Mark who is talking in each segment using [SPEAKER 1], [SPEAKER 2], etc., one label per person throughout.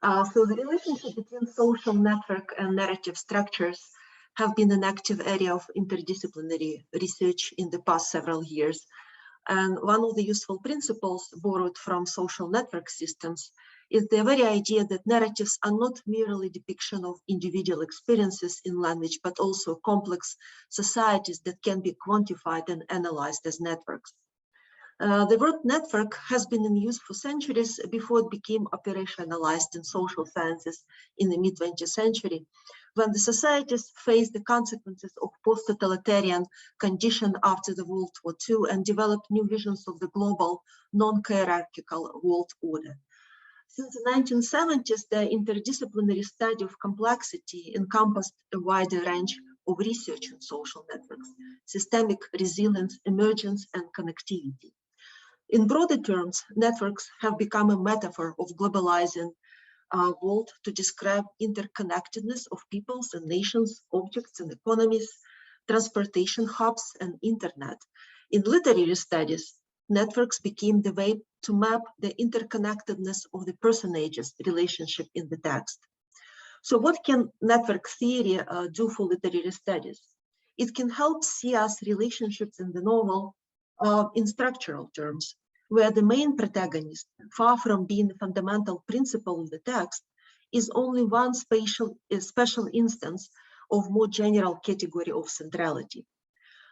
[SPEAKER 1] So the relationship between social network and narrative structures have been an active area of interdisciplinary research in the past several years. And one of the useful principles borrowed from social network systems is the very idea that narratives are not merely depiction of individual experiences in language, but also complex societies that can be quantified and analyzed as networks. The word network has been in use for centuries before it became operationalized in social sciences in the mid-20th century, when the societies faced the consequences of post-totalitarian condition after the World War II and developed new visions of the global, non-hierarchical world order. Since the 1970s, the interdisciplinary study of complexity encompassed a wider range of research on social networks, systemic resilience, emergence, and connectivity. In broader terms, networks have become a metaphor of globalizing world to describe interconnectedness of peoples and nations, objects and economies, transportation hubs, and internet. In literary studies, networks became the way to map the interconnectedness of the personages' relationship in the text. So what can network theory do for literary studies? It can help see us relationships in the novel in structural terms, where the main protagonist, far from being the fundamental principle of the text, is only one special instance of more general category of centrality.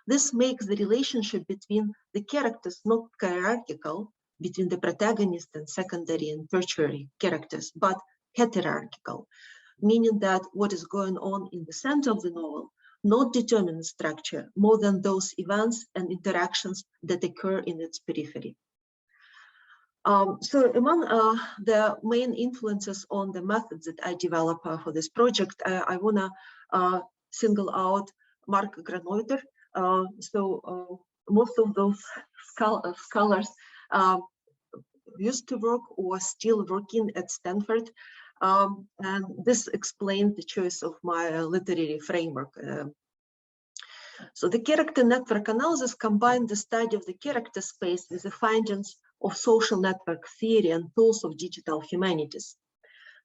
[SPEAKER 1] This makes the relationship between the characters not hierarchical, between the protagonist and secondary and tertiary characters, but heterarchical, meaning that what is going on in the center of the novel not determine structure more than those events and interactions that occur in its periphery. So among the main influences on the methods that I develop for this project, I want to single out Mark Granovetter. Most of those scholars used to work or still working at Stanford, and this explains the choice of my literary framework. So the character network analysis combined the study of the character space with the findings of social network theory and tools of digital humanities.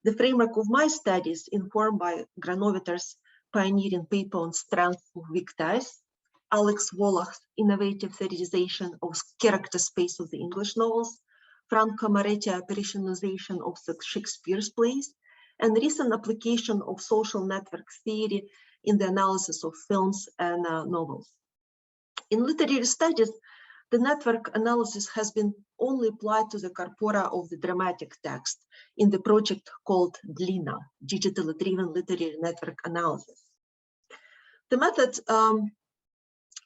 [SPEAKER 1] The framework of my studies, informed by Granovetter's pioneering paper on strength of weak ties, Alex Wallach's innovative theorization of character space of the English novels, Franco Moretti operationalization of Shakespeare's plays, and recent application of social network theory in the analysis of films and novels. In literary studies, the network analysis has been only applied to the corpora of the dramatic text in the project called DLINA, Digitally Driven Literary Network Analysis. The method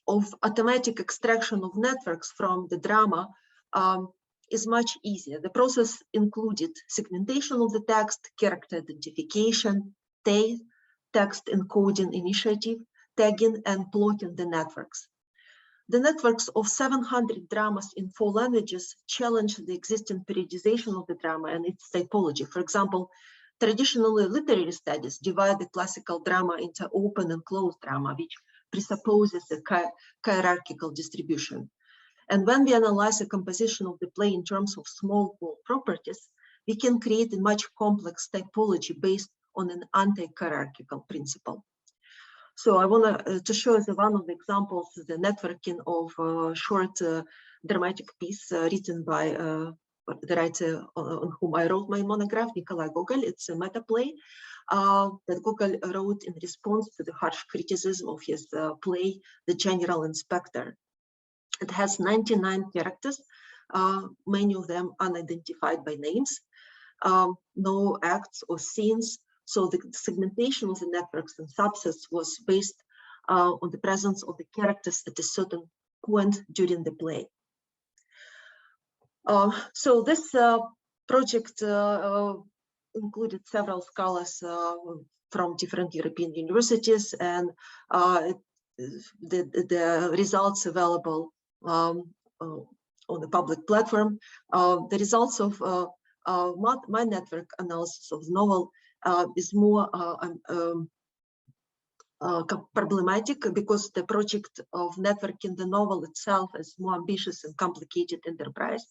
[SPEAKER 1] of automatic extraction of networks from the drama is much easier. The process included segmentation of the text, character identification, text encoding initiative, tagging, and plotting the networks. The networks of 700 dramas in 4 languages challenge the existing periodization of the drama and its typology. For example, traditionally literary studies divide the classical drama into open and closed drama, which presupposes a hierarchical distribution. And when we analyze the composition of the play in terms of small world properties, we can create a much complex typology based on an anti-hierarchical principle. So I want to show as one of the examples the networking of a short dramatic piece written by the writer on whom I wrote my monograph, Nikolai Gogol. It's a meta play that Gogol wrote in response to the harsh criticism of his play, The General Inspector. It has 99 characters, many of them unidentified by names, no acts or scenes. So the segmentation of the networks and subsets was based on the presence of the characters at a certain point during the play. So this project included several scholars from different European universities, and the results available on the public platform. The results of my network analysis of the novel is more problematic because the project of networking the novel itself is more ambitious and complicated enterprise.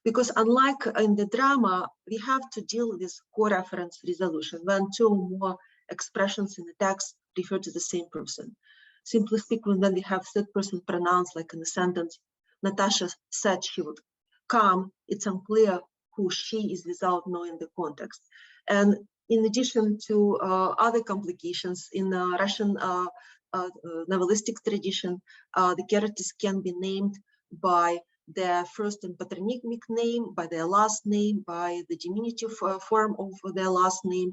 [SPEAKER 1] Because unlike in the drama, we have to deal with co-reference resolution when two or more expressions in the text refer to the same person. Simply speaking, when we have third person pronouns, like in the sentence, Natasha said she would come, it's unclear who she is without knowing the context. And in addition to other complications in the Russian novelistic tradition, the characters can be named by their first and patronymic name, by their last name, by the diminutive form of their last name.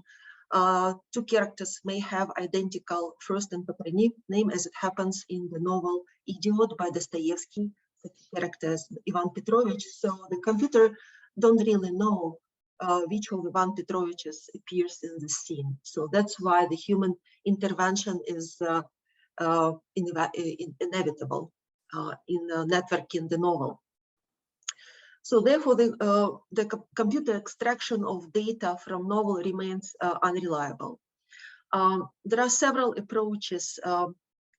[SPEAKER 1] Two characters may have identical first and patronymic name, as it happens in the novel Idiot by Dostoevsky, such characters Ivan Petrovich. So the computer don't really know which of Ivan Petroviches appears in the scene. So that's why the human intervention is inevitable in networking the novel. So therefore, the computer extraction of data from novel remains unreliable. There are several approaches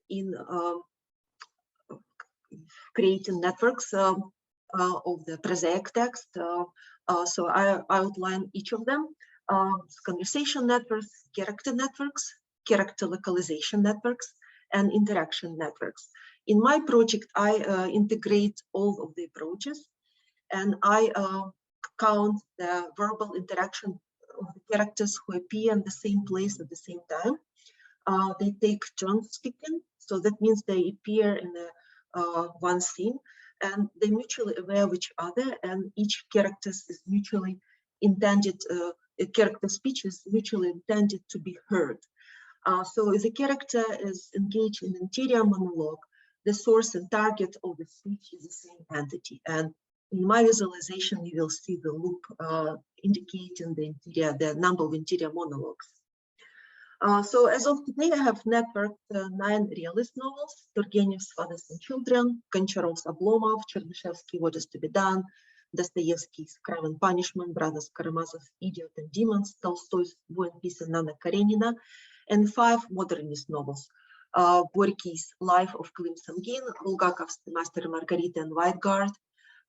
[SPEAKER 1] in creating networks of the prosaic text. So I outline each of them. Conversation networks, character localization networks, and interaction networks. In my project, I integrate all of the approaches, and I count the verbal interaction of the characters who appear in the same place at the same time. They take turns speaking, so that means they appear in one scene, and they're mutually aware of each other, and each character is mutually intended, a character speech is mutually intended to be heard. So if the character is engaged in interior monologue, the source and target of the speech is the same entity. And in my visualization, you will see the loop indicating the number of interior monologues. So as of today, I have networked 9 realist novels: Turgenev's Fathers and Children, Goncharov's Oblomov, Chernyshevsky's What Is to Be Done, Dostoevsky's Crime and Punishment, Brothers Karamazov, Idiot and Demons, Tolstoy's War and Peace and Anna Karenina, and 5 modernist novels: Gorky's Life of Klim Samgin, Bulgakov's The Master and Margarita and White Guard,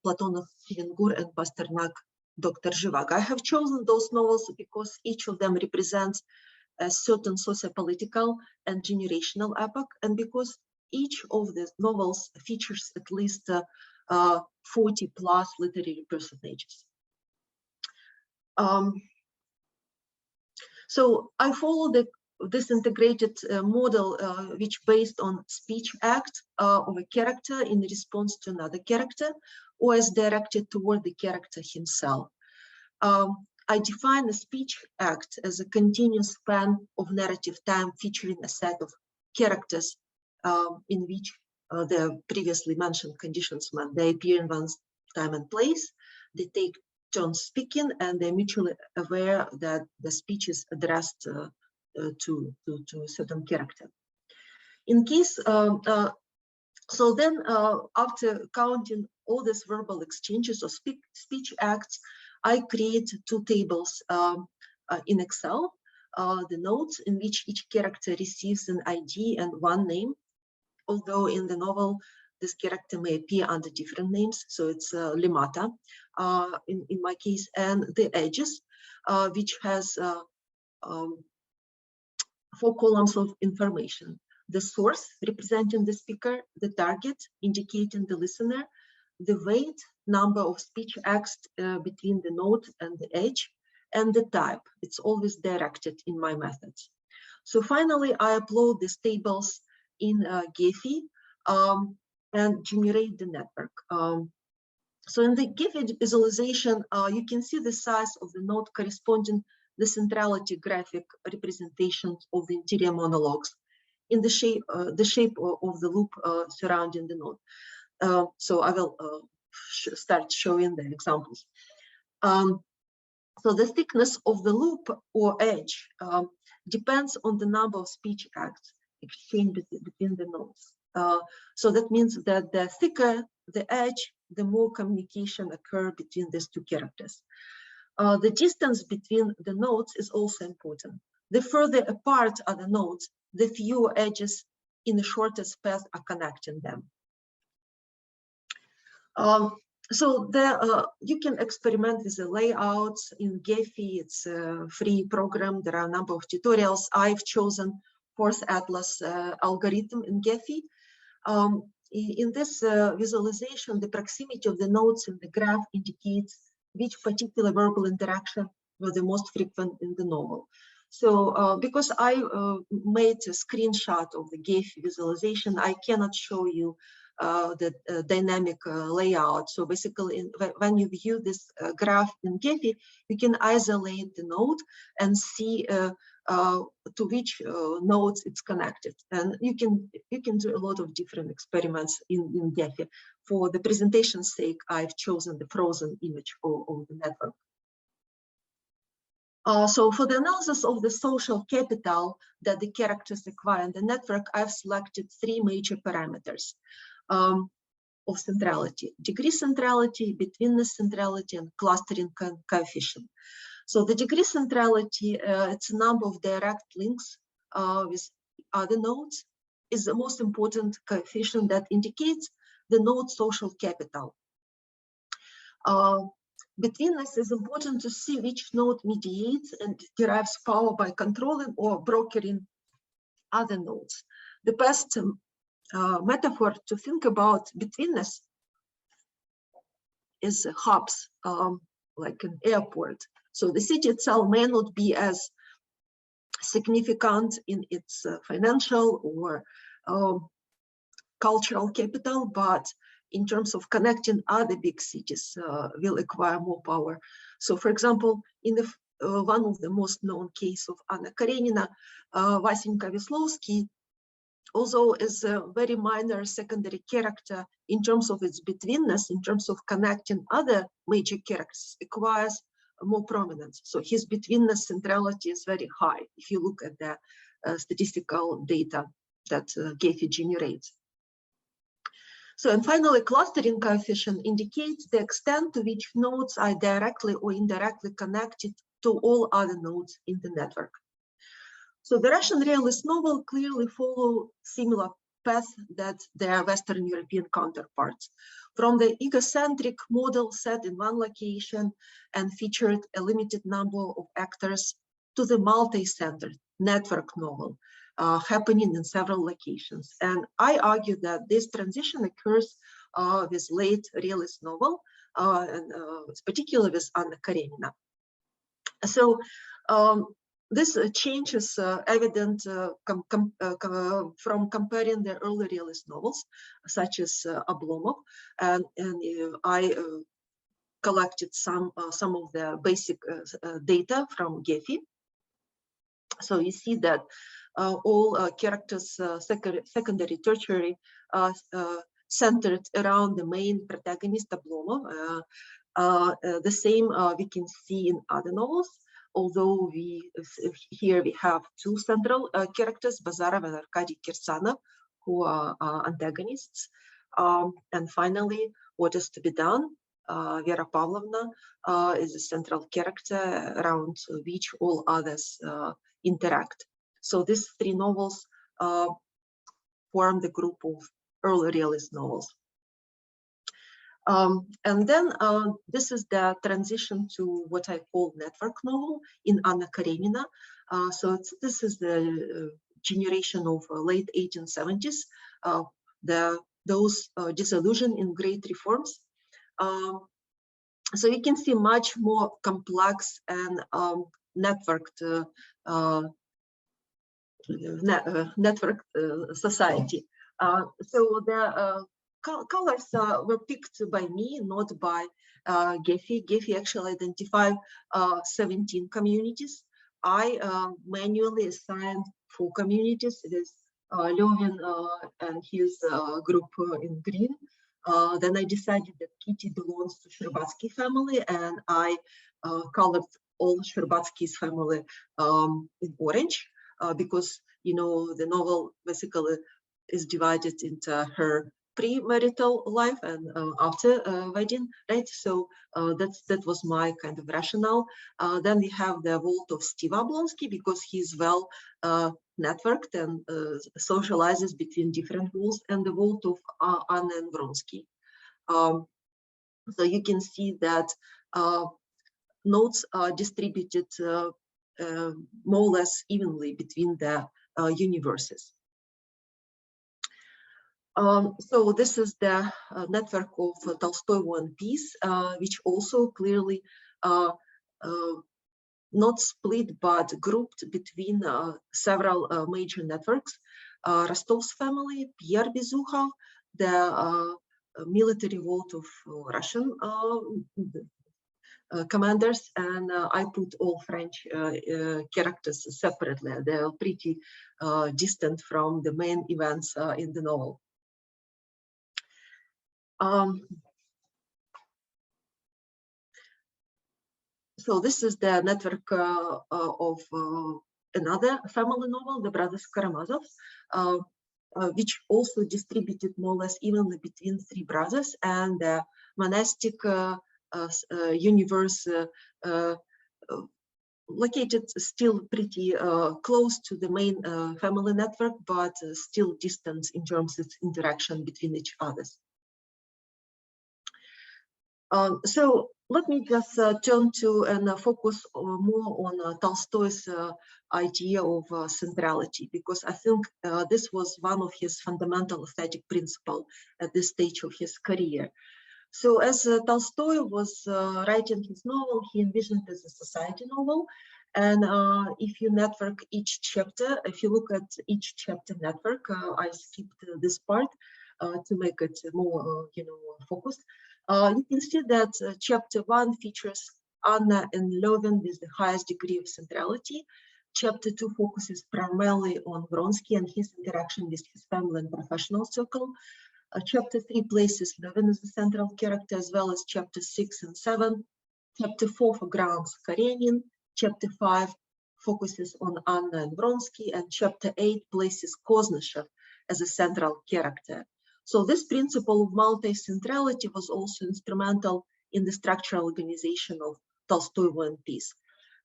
[SPEAKER 1] Platonov's Chivengur and Pasternak, Dr. Zhivak. I have chosen those novels because each of them represents a certain socio-political and generational epoch, and because each of the novels features at least 40 plus literary personages. So I follow this integrated model, which based on speech act of a character in response to another character, or is directed toward the character himself. I define a speech act as a continuous span of narrative time featuring a set of characters in which the previously mentioned conditions when they appear in one's time and place, they take turns speaking, and they're mutually aware that the speech is addressed to a certain character. In case, so then after counting all these verbal exchanges or speech acts, I create 2 tables in Excel, the notes in which each character receives an ID and 1 name, although in the novel, this character may appear under different names, so it's lemata in my case, and the edges, which has 4 columns of information: the source representing the speaker, the target indicating the listener, the weight, number of speech acts between the note and the edge, and the type. It's always directed in my methods. So finally, I upload these tables in Gephi and generate the network. So in the Gephi visualization, you can see the size of the note corresponding the centrality graphic representations of the interior monologues in the shape of the loop surrounding the note. So I will start showing the examples. So the thickness of the loop or edge depends on the number of speech acts exchanged between the notes. So that means that the thicker the edge, the more communication occurs between these 2 characters. The distance between the notes is also important. The further apart are the notes, the fewer edges in the shortest path are connecting them. So you can experiment with the layouts in Gephi. It's a free program. There are a number of tutorials. I've chosen Force Atlas algorithm in Gephi. In this visualization, the proximity of the nodes in the graph indicates which particular verbal interaction was the most frequent in the novel. So because I made a screenshot of the Gephi visualization, I cannot show you the dynamic layout. So basically, when you view this graph in Gephi, you can isolate the node and see to which nodes it's connected. And you can do a lot of different experiments in Gephi. For the presentation's sake, I've chosen the frozen image of the network. So for the analysis of the social capital that the characters acquire in the network, I've selected 3 major parameters of centrality: degree centrality, betweenness centrality, and clustering coefficient. So the degree centrality, it's a number of direct links with other nodes, is the most important coefficient that indicates the node social capital. Betweenness is important to see which node mediates and derives power by controlling or brokering other nodes. The best metaphor to think about betweenness is hubs, like an airport. So the city itself may not be as significant in its financial or cultural capital, but in terms of connecting other big cities, will acquire more power. So, for example, in the one of the most known case of Anna Karenina, Vasenka Veslowski, although is a very minor secondary character in terms of its betweenness, in terms of connecting other major characters, acquires more prominence. So his betweenness centrality is very high if you look at the statistical data that Gephi generates. So, and finally, clustering coefficient indicates the extent to which nodes are directly or indirectly connected to all other nodes in the network. So the Russian realist novel clearly follow similar path that their Western European counterparts. From the egocentric model set in one location and featured a limited number of actors to the multi-centered network novel happening in several locations. And I argue that this transition occurs with late realist novel, and particularly with Anna Karenina. So this change is evident from comparing the early realist novels, such as Oblomov, and I collected some of the basic data from Gephi. So you see that all characters, secondary, tertiary, centered around the main protagonist, Oblomov. The same we can see in other novels, although here we have 2 central characters, Bazarov and Arkady Kirsanov, who are antagonists. And finally, what is to be done? Vera Pavlovna is a central character around which all others interact. So these 3 novels form the group of early realist novels. And then this is the transition to what I call network novel in Anna Karenina. So this is the generation of late 1870s, those disillusioned in great reforms. So you can see much more complex and networked society. So the colors were picked by me, not by Gephi. Gephi actually identified 17 communities. I manually assigned 4 communities. It is Levin and his group in green. Then I decided that Kitty belongs to Sherbatsky family, and I colored all Sherbatsky's family in orange because, you know, the novel basically is divided into her pre-marital life and after wedding, right? So that was my kind of rationale. Then we have the world of Steve Oblonsky because he's well networked and socializes between different worlds, and the world of Anna and Vronsky. So you can see that notes are distributed more or less evenly between the universes. So this is the network of Tolstoy One Piece, which also clearly not split but grouped between several major networks. Rostov's family, Pierre Bezukhov, the military vault of Russian commanders, and I put all French characters separately. They're pretty distant from the main events in the novel. So this is the network of another family novel, The Brothers Karamazov, which also distributed more or less evenly between three brothers, and the monastic universe located still pretty close to the main family network, but still distant in terms of interaction between each others. So let me just turn to and focus more on Tolstoy's idea of centrality, because I think this was one of his fundamental aesthetic principles at this stage of his career. So as Tolstoy was writing his novel, he envisioned it as a society novel. And if you network each chapter, if you look at each chapter network, I skipped this part to make it more, focused. You can see that chapter 1 features Anna and Levin with the highest degree of centrality. Chapter 2 focuses primarily on Vronsky and his interaction with his family and professional circle. Chapter 3 places Levin as the central character, as well as chapter 6 and 7. Chapter 4 foregrounds Karenina. Chapter 5 focuses on Anna and Vronsky, and chapter 8 places Koznyshev as a central character. So this principle of multi-centrality was also instrumental in the structural organization of Tolstoy One Piece.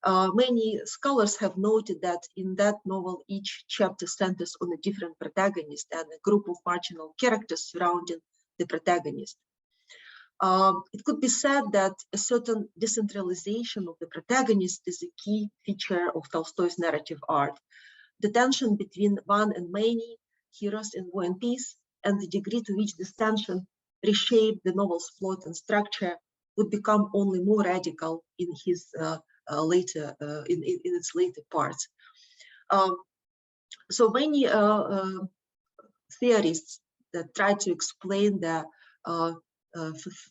[SPEAKER 1] Many scholars have noted that in that novel, each chapter centers on a different protagonist and a group of marginal characters surrounding the protagonist. It could be said that a certain decentralization of the protagonist is a key feature of Tolstoy's narrative art. The tension between one and many heroes in War and Peace, and the degree to which this tension reshaped the novel's plot and structure, would become only more radical in his later in its later parts. So many theorists that try to explain the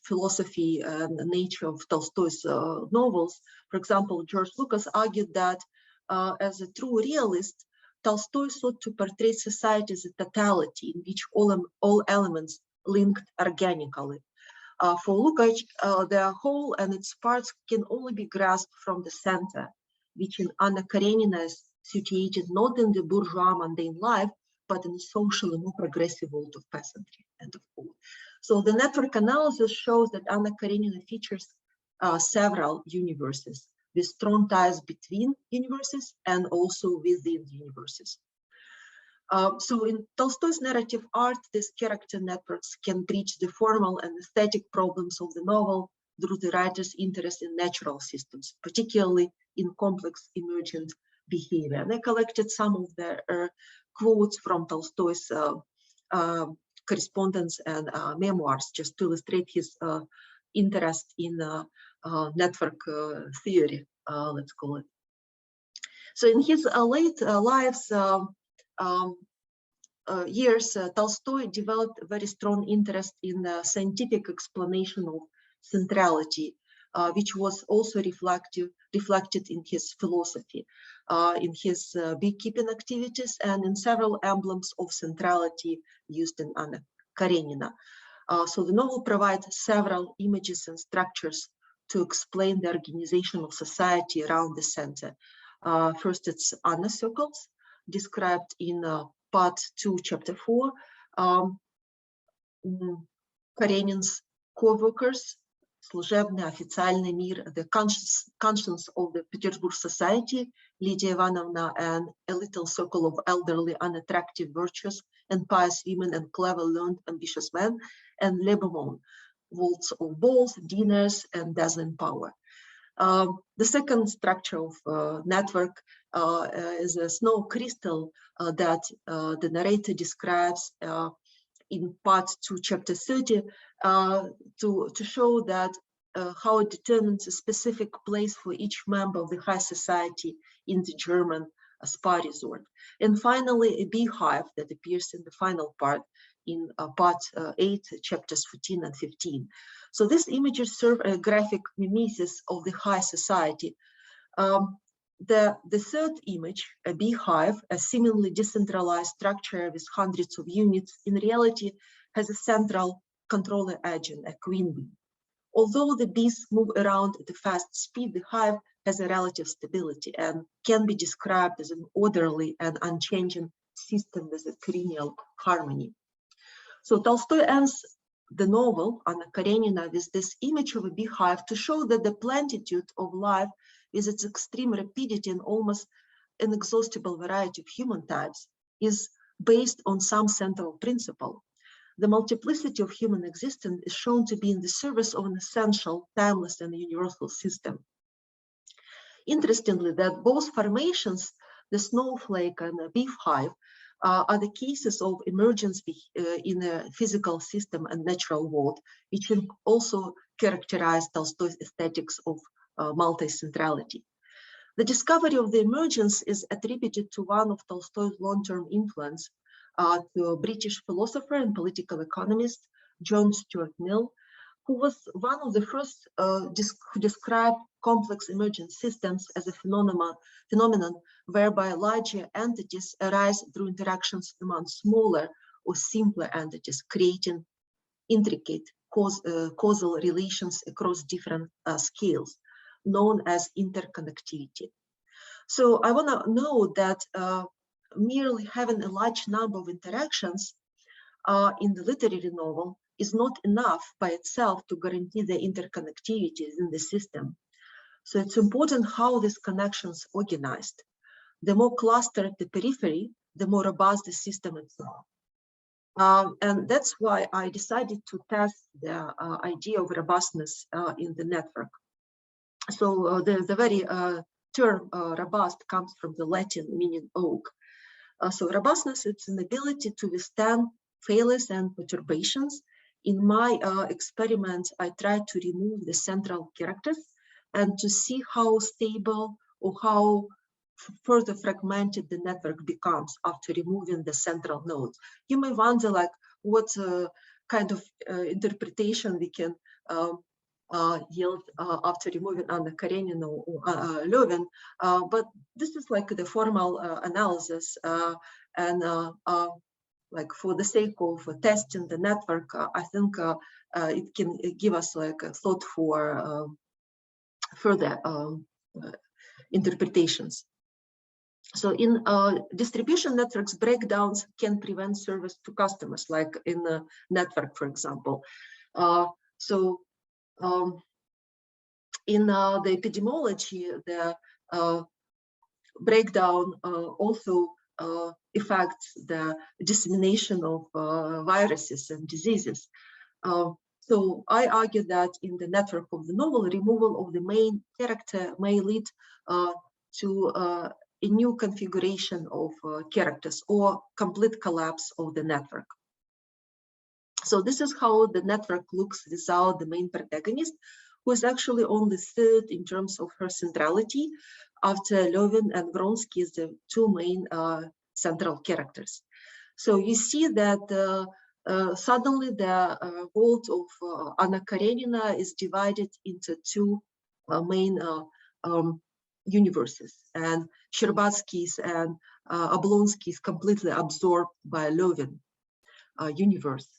[SPEAKER 1] philosophy and the nature of Tolstoy's novels, for example, George Lucas argued that as a true realist, Tolstoy sought to portray society as a totality in which all elements linked organically. For Lukács, the whole and its parts can only be grasped from the center, which in Anna Karenina is situated not in the bourgeois mundane life, but in the socially more progressive world of peasantry. End of quote. So the network analysis shows that Anna Karenina features several universes, with strong ties between universes and also within universes. So in Tolstoy's narrative art, these character networks can bridge the formal and aesthetic problems of the novel through the writer's interest in natural systems, particularly in complex emergent behavior. And I collected some of the quotes from Tolstoy's correspondence and memoirs, just to illustrate his interest in network theory, let's call it. So in his late lives years, Tolstoy developed a very strong interest in scientific explanation of centrality, which was also reflected in his philosophy, in his beekeeping activities, and in several emblems of centrality used in Anna Karenina. So the novel provides several images and structures to explain the organization of society around the center. First, it's Anna circles, described in part 2, chapter 4. Karenina's co-workers, служебный, официальный мир, the conscience of the Petersburg society, Lydia Ivanovna, and a little circle of elderly, unattractive, virtuous, and pious women, and clever, learned, ambitious men, and Le Beaumont, waltz of balls, dinners, and dazzling power. The second structure of network is a snow crystal that the narrator describes in part 2, chapter 30, to show that how it determines a specific place for each member of the high society in the German spa resort. And finally, a beehive that appears in the final part in part 8, chapters 14 and 15. So these images serve a graphic mimesis of the high society. The third image, a beehive, a seemingly decentralized structure with hundreds of units, in reality has a central controller agent, a queen bee. Although the bees move around at a fast speed, the hive has a relative stability and can be described as an orderly and unchanging system with a perennial harmony. So Tolstoy ends the novel, Anna Karenina, with this image of a beehive to show that the plentitude of life, with its extreme rapidity and almost inexhaustible variety of human types, is based on some central principle. The multiplicity of human existence is shown to be in the service of an essential, timeless, and universal system. Interestingly, that both formations, the snowflake and the beehive, are the cases of emergence in a physical system and natural world, which also characterize Tolstoy's aesthetics of multi-centrality. The discovery of the emergence is attributed to one of Tolstoy's long-term influence, to a British philosopher and political economist, John Stuart Mill, who was one of the first who described complex emergent systems as a phenomenon whereby larger entities arise through interactions among smaller or simpler entities, creating intricate causal relations across different scales, known as interconnectivity. So I want to note that merely having a large number of interactions in the literary novel is not enough by itself to guarantee the interconnectivity in the system. So it's important how these connections are organized. The more clustered the periphery, the more robust the system itself. And that's why I decided to test the idea of robustness in the network. So the very term robust comes from the Latin meaning oak. So robustness, it's an ability to withstand failures and perturbations. In my experiments, I tried to remove the central characters and to see how stable or how further fragmented the network becomes after removing the central nodes. You may wonder, like, what kind of interpretation we can yield after removing Anna Karenina or Levin, but this is like the formal analysis, and like for the sake of testing the network, I think it can give us like a thought for further interpretations. So in distribution networks, breakdowns can prevent service to customers, like in a network, for example. In the epidemiology, the breakdown also affects the dissemination of viruses and diseases. So I argue that in the network of the novel, removal of the main character may lead to a new configuration of characters or complete collapse of the network. So this is how the network looks without the main protagonist, who is actually only third in terms of her centrality, after Levin and Vronsky is the two main central characters. So you see that suddenly the world of Anna Karenina is divided into two main universes, and Sherbatsky's and Oblonsky is completely absorbed by Levin universe.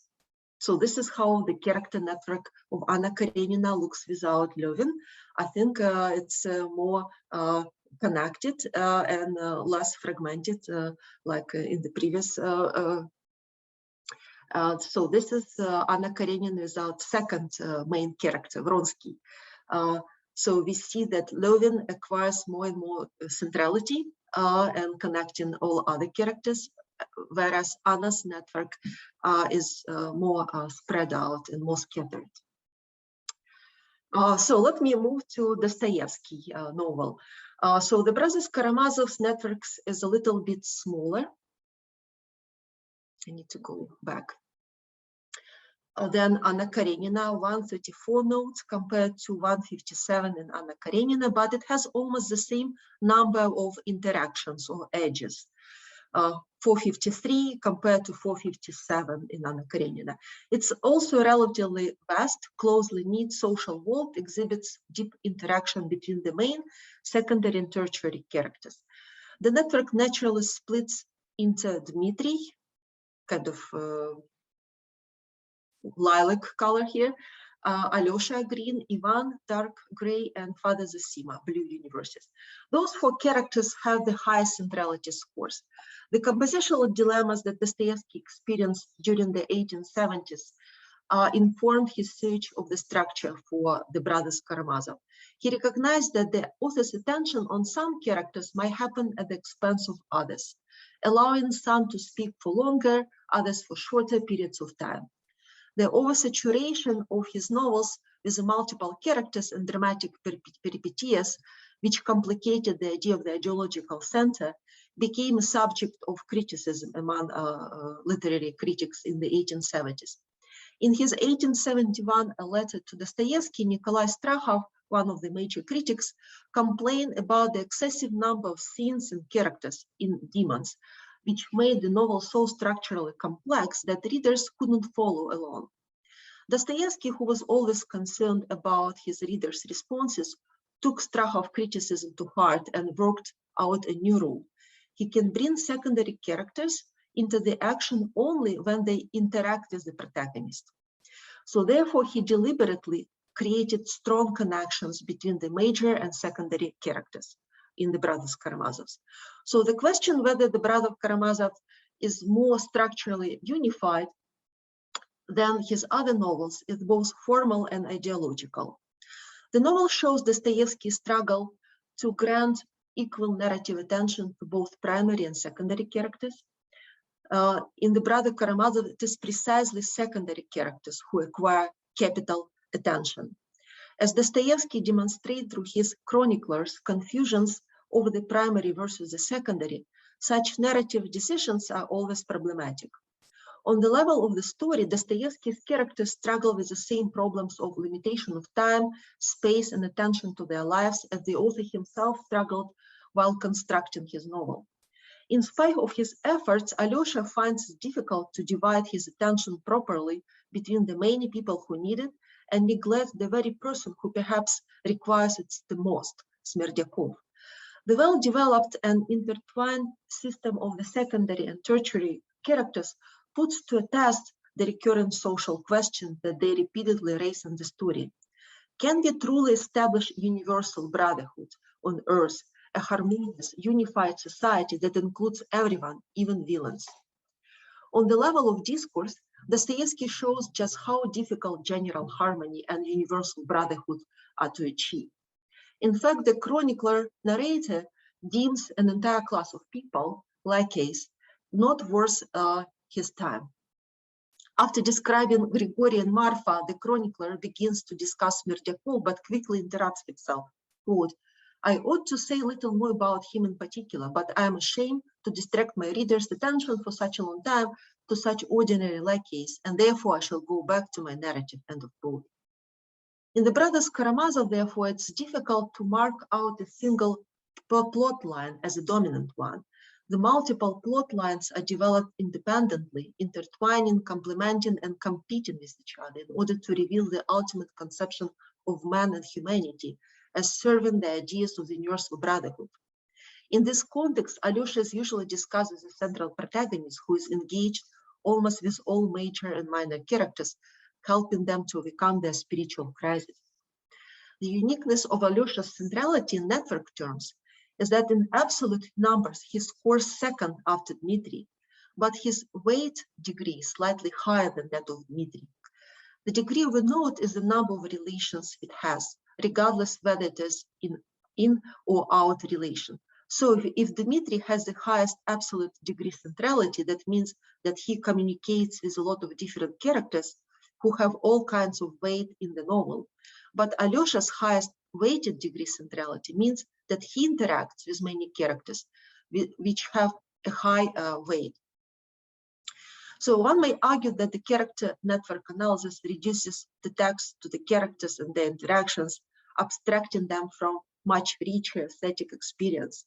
[SPEAKER 1] So this is how the character network of Anna Karenina looks without Levin. I think it's more connected and less fragmented, like in the previous. So this is Anna Karenina without second main character, Vronsky. So we see that Levin acquires more and more centrality and connecting all other characters, whereas Anna's network is more spread out and more scattered. So let me move to Dostoevsky novel. So the brothers Karamazov's networks is a little bit smaller. I need to go back. Then Anna Karenina, 134 notes compared to 157 in Anna Karenina, but it has almost the same number of interactions or edges. 453 compared to 457 in Anna Karenina. It's also relatively vast, closely knit social world, exhibits deep interaction between the main, secondary, and tertiary characters. The network naturally splits into Dmitry, kind of lilac color here, Alyosha green, Ivan dark gray, and Father Zosima blue universes. Those four characters have the highest centrality scores. The compositional dilemmas that Dostoevsky experienced during the 1870s informed his search of the structure for the brothers Karamazov. He recognized that the author's attention on some characters might happen at the expense of others, allowing some to speak for longer, others for shorter periods of time. The oversaturation of his novels with multiple characters and dramatic peripetties, which complicated the idea of the ideological center, became a subject of criticism among literary critics in the 1870s. In his 1871 letter to Dostoevsky, Nikolai Strakhov, one of the major critics, complained about the excessive number of scenes and characters in Demons, which made the novel so structurally complex that readers couldn't follow along. Dostoevsky, who was always concerned about his readers' responses, took Strakhov criticism to heart and worked out a new rule. He can bring secondary characters into the action only when they interact with the protagonist. So therefore, he deliberately created strong connections between the major and secondary characters in the Brothers Karamazovs. So the question whether the Brothers Karamazov is more structurally unified than his other novels is both formal and ideological. The novel shows Dostoevsky's struggle to grant equal narrative attention to both primary and secondary characters. In the Brother Karamazov, it is precisely secondary characters who acquire capital attention. As Dostoevsky demonstrates through his chroniclers' confusions over the primary versus the secondary, such narrative decisions are always problematic. On the level of the story, Dostoevsky's characters struggle with the same problems of limitation of time, space, and attention to their lives as the author himself struggled while constructing his novel. In spite of his efforts, Alyosha finds it difficult to divide his attention properly between the many people who need it and neglect the very person who perhaps requires it the most, Smerdyakov. The well-developed and intertwined system of the secondary and tertiary characters puts to a test the recurrent social questions that they repeatedly raise in the story. Can we truly establish universal brotherhood on Earth, a harmonious, unified society that includes everyone, even villains? On the level of discourse, Dostoevsky shows just how difficult general harmony and universal brotherhood are to achieve. In fact, the chronicler narrator deems an entire class of people, lakeys, not worth his time. After describing Grigory and Marfa, the chronicler begins to discuss Smerdyakov, but quickly interrupts himself. Quote, I ought to say little more about him in particular, but I am ashamed to distract my readers' attention for such a long time to such ordinary lackeys, and therefore I shall go back to my narrative. End of quote. In the Brothers Karamazov, therefore, it's difficult to mark out a single plot line as a dominant one. The multiple plot lines are developed independently, intertwining, complementing, and competing with each other in order to reveal the ultimate conception of man and humanity as serving the ideas of the universal brotherhood. In this context, Alyosha is usually discussed as a central protagonist who is engaged almost with all major and minor characters, helping them to overcome their spiritual crisis. The uniqueness of Alyosha's centrality in network terms is that in absolute numbers, he scores second after Dmitry, but his weight degree is slightly higher than that of Dmitry. The degree of a note is the number of relations it has, regardless whether it is in or out relation. So if Dmitry has the highest absolute degree centrality, that means that he communicates with a lot of different characters who have all kinds of weight in the novel. But Alyosha's highest weighted degree centrality means that he interacts with many characters which have a high weight. So one may argue that the character network analysis reduces the text to the characters and their interactions, abstracting them from much richer aesthetic experience.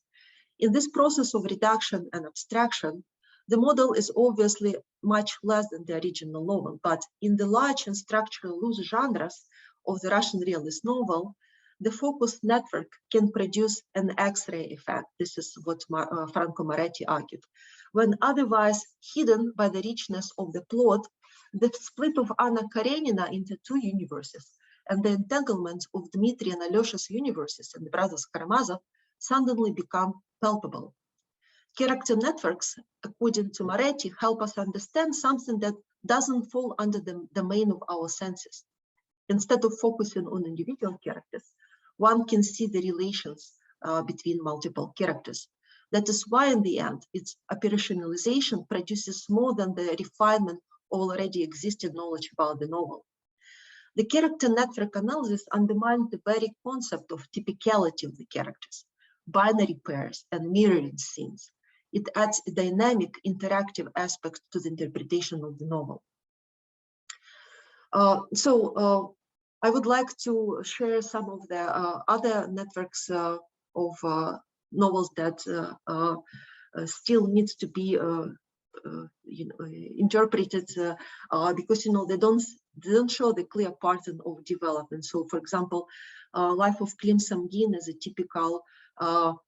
[SPEAKER 1] In this process of reduction and abstraction, the model is obviously much less than the original novel, but in the large and structural loose genres of the Russian realist novel, the focused network can produce an X-ray effect. This is what Franco Moretti argued. When otherwise hidden by the richness of the plot, the split of Anna Karenina into two universes and the entanglement of Dmitry and Alyosha's universes and the brothers Karamazov suddenly become palpable. Character networks, according to Moretti, help us understand something that doesn't fall under the domain of our senses. Instead of focusing on individual characters, one can see the relations between multiple characters. That is why, in the end, its operationalization produces more than the refinement of already existing knowledge about the novel. The character network analysis undermines the very concept of typicality of the characters, binary pairs, and mirroring scenes. It adds a dynamic, interactive aspect to the interpretation of the novel. I would like to share some of the other networks of novels that still needs to be interpreted because they don't show the clear pattern of development. So, for example, Life of Klim Samgin is a typical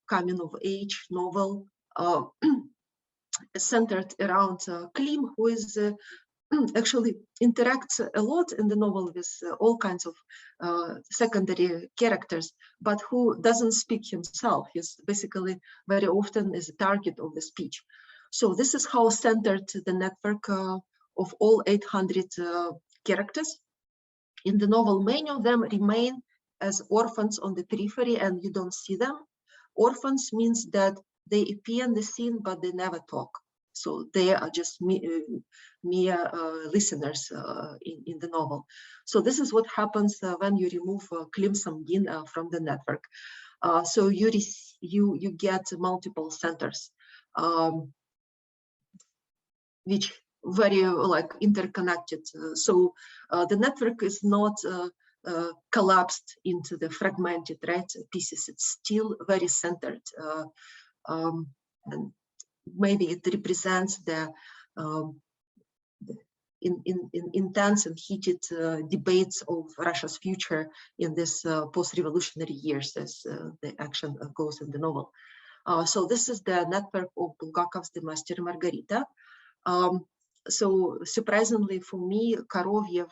[SPEAKER 1] coming of age novel centered around Klim, who is actually interacts a lot in the novel with all kinds of secondary characters, but who doesn't speak himself. He's basically very often is a target of the speech. So this is how centered the network of all 800 characters. In the novel, many of them remain as orphans on the periphery and you don't see them. Orphans means that they appear in the scene, but they never talk. So they are just mere listeners in the novel. So this is what happens when you remove Klim Samgin from the network. So you get multiple centers, which very interconnected. So the network is not collapsed into the fragmented pieces. It's still very centered. And maybe it represents the intense and heated debates of Russia's future in this post-revolutionary years as the action goes in the novel. So this is the network of Bulgakov's The Master and Margarita. So surprisingly for me, Koroviev,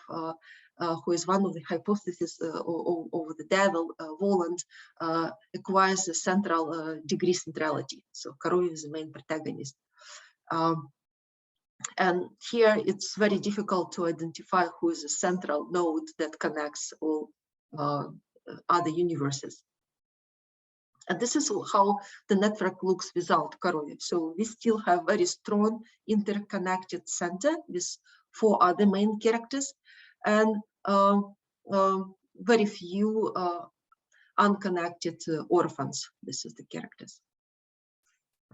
[SPEAKER 1] who is one of the hypotheses of the devil, Voland, acquires a central degree centrality. So Koroviev is the main protagonist. And here it's very difficult to identify who is a central node that connects all other universes. And this is how the network looks without Koroviev. So we still have very strong interconnected center with 4 other main characters and very few unconnected orphans. This is the characters.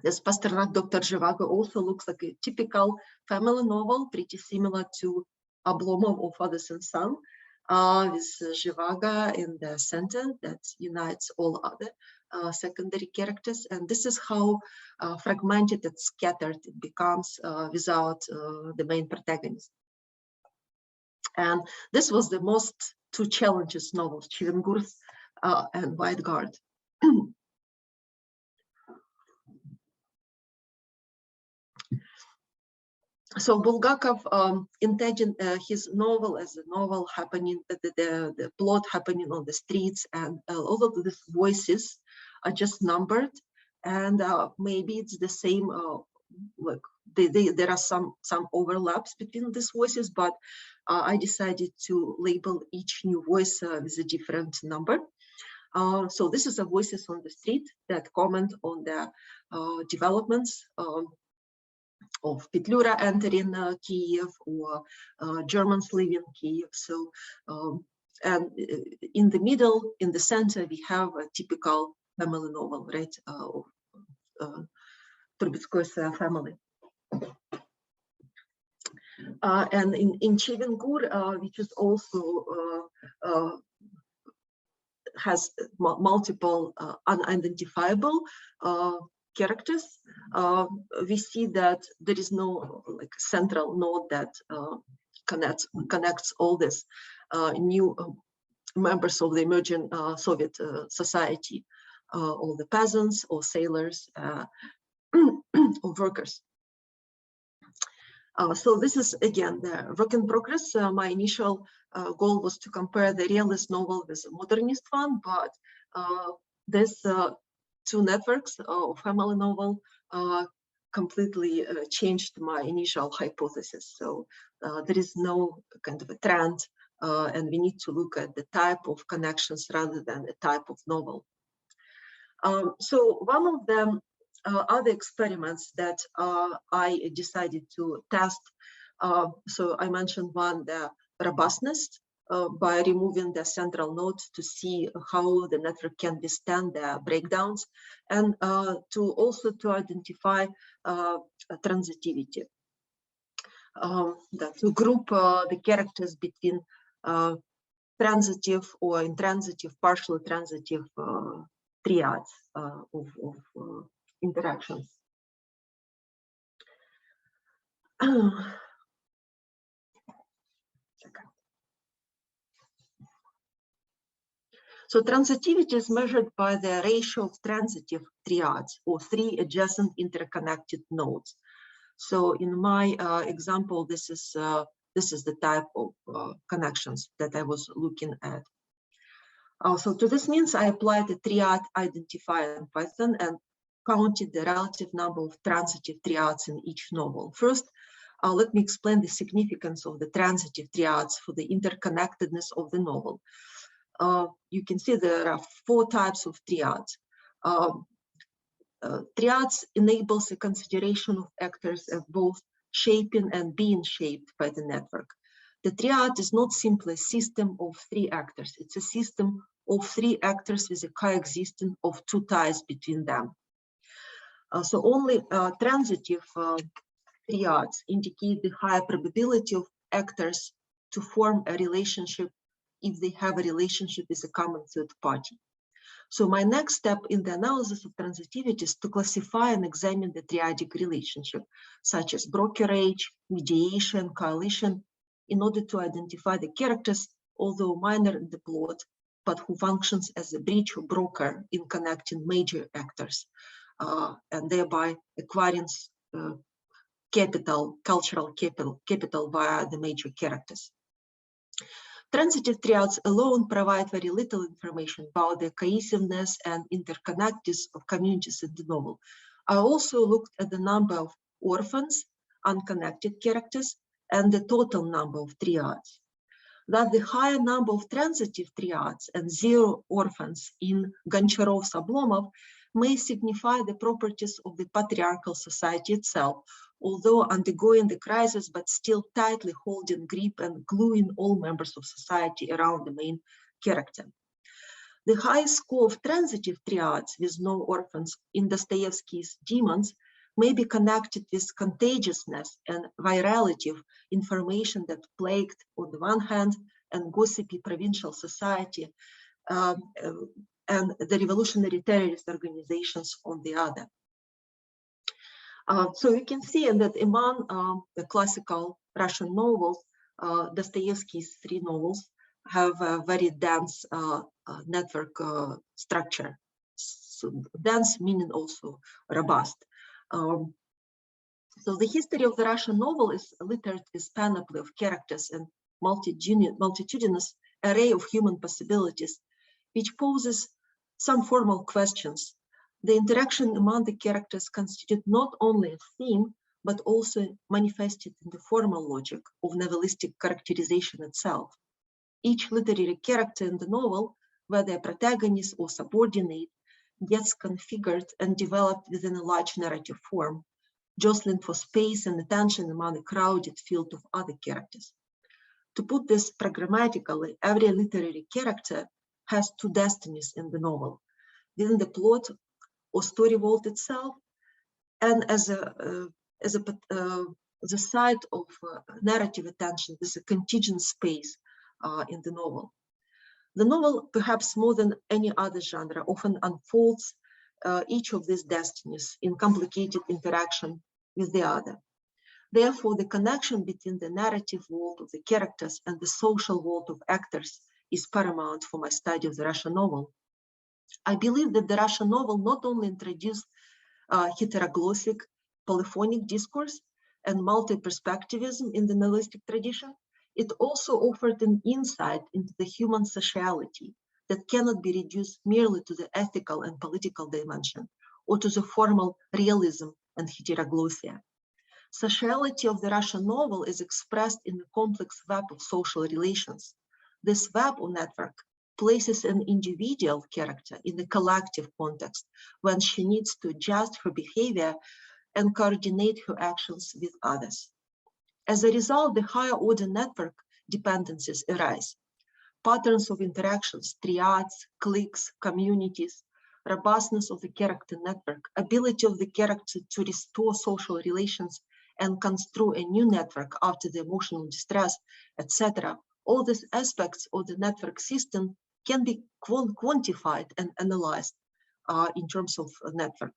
[SPEAKER 1] This Pasternak, Dr. Zhivago also looks like a typical family novel, pretty similar to Oblomov of Fathers and Son, with Zhivago in the center that unites all other secondary characters. And this is how fragmented and scattered it becomes without the main protagonist. And this was the most 2 challenges novels, Chivengurs and White Guard. So Bulgakov intended his novel as a novel happening, the plot happening on the streets, and all of these voices are just numbered, and maybe it's the same. Like there are some overlaps between these voices, but I decided to label each new voice with a different number. So this is the voices on the street that comment on the developments of Petlura entering Kiev or Germans leaving Kiev. So And in the middle, in the center, we have a typical family novel, right, of Trubetskoy's family. And in Chevengur, which is also has multiple unidentifiable characters, we see that there is no like central node that connects all this new members of the emerging Soviet society, all the peasants or sailors or workers. So this is again the work in progress. My initial goal was to compare the realist novel with the modernist one, but these two networks of family novel completely changed my initial hypothesis. So there is no kind of a trend, and we need to look at the type of connections rather than the type of novel. So one of them other experiments that I decided to test. So I mentioned one, the robustness, by removing the central node to see how the network can withstand the breakdowns, and to identify transitivity. To group the characters between transitive or intransitive, partially transitive triads of interactions. So transitivity is measured by the ratio of transitive triads, or three adjacent interconnected nodes. So in my example, this is the type of connections that I was looking at. So to this means I applied a triad identifier in Python and counted the relative number of transitive triads in each novel. First, let me explain the significance of the transitive triads for the interconnectedness of the novel. You can see there are 4 types of triads. Triads enables a consideration of actors as both shaping and being shaped by the network. The triad is not simply a system of 3 actors. It's a system of 3 actors with a coexistence of 2 ties between them. So only transitive triads indicate the higher probability of actors to form a relationship if they have a relationship with a common third party. So my next step in the analysis of transitivity is to classify and examine the triadic relationship, such as brokerage, mediation, coalition, in order to identify the characters, although minor in the plot, but who functions as a bridge or broker in connecting major actors, and thereby acquiring cultural capital via the major characters. Transitive triads alone provide very little information about the cohesiveness and interconnectedness of communities in the novel. I also looked at the number of orphans, unconnected characters, and the total number of triads. That the higher number of transitive triads and 0 orphans in Goncharov's Oblomov may signify the properties of the patriarchal society itself, although undergoing the crisis, but still tightly holding grip and gluing all members of society around the main character. The high score of transitive triads with no orphans in Dostoevsky's Demons may be connected with contagiousness and virality of information that plagued, on the one hand, and gossipy provincial society and the revolutionary terrorist organizations on the other. So you can see that among the classical Russian novels, Dostoevsky's 3 novels have a very dense network structure. So dense meaning also robust. So the history of the Russian novel is littered with panoply of characters and multitudinous array of human possibilities, which poses some formal questions. The interaction among the characters constitute not only a theme, but also manifested in the formal logic of novelistic characterization itself. Each literary character in the novel, whether a protagonist or subordinate, gets configured and developed within a large narrative form, jostling for space and attention among a crowded field of other characters. To put this programmatically, every literary character has two destinies in the novel: within the plot or story world itself, and as the site of narrative attention, with a contingent space in the novel. The novel, perhaps more than any other genre, often unfolds each of these destinies in complicated interaction with the other. Therefore, the connection between the narrative world of the characters and the social world of actors is paramount for my study of the Russian novel. I believe that the Russian novel not only introduced heteroglossic, polyphonic discourse and multi-perspectivism in the novelistic tradition, it also offered an insight into the human sociality that cannot be reduced merely to the ethical and political dimension or to the formal realism and heteroglossia. Sociality of the Russian novel is expressed in the complex web of social relations. This web or network places an individual character in the collective context when she needs to adjust her behavior and coordinate her actions with others. As a result, the higher order network dependencies arise. Patterns of interactions, triads, cliques, communities, robustness of the character network, ability of the character to restore social relations and construct a new network after the emotional distress, etc. All these aspects of the network system can be quantified and analyzed in terms of a network.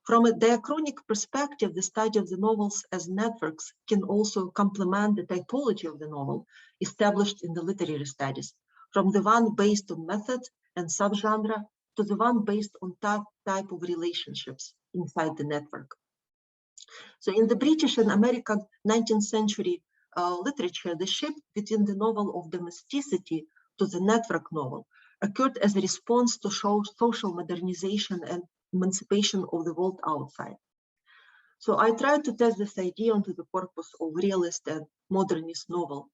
[SPEAKER 1] From a diachronic perspective, the study of the novels as networks can also complement the typology of the novel established in the literary studies, from the one based on method and subgenre to the one based on type of relationships inside the network. So in the British and American 19th century literature, the shift between the novel of domesticity to the network novel occurred as a response to social modernization and emancipation of the world outside. So I tried to test this idea onto the corpus of realist and modernist novel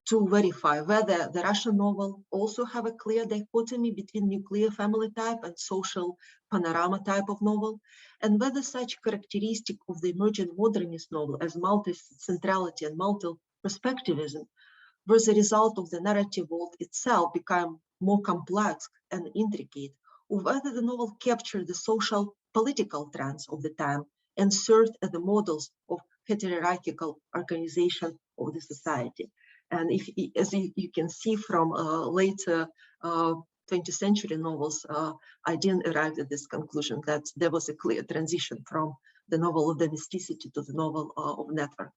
[SPEAKER 1] to verify whether the Russian novel also have a clear dichotomy between nuclear family type and social panorama type of novel, and whether such characteristic of the emerging modernist novel as multi-centrality and multi-perspectivism was a result of the narrative world itself become more complex and intricate, or whether the novel captured the social political trends of the time and served as the models of hierarchical organization of the society. And as you can see from later 20th century novels, I didn't arrive at this conclusion that there was a clear transition from the novel of domesticity to the novel of network.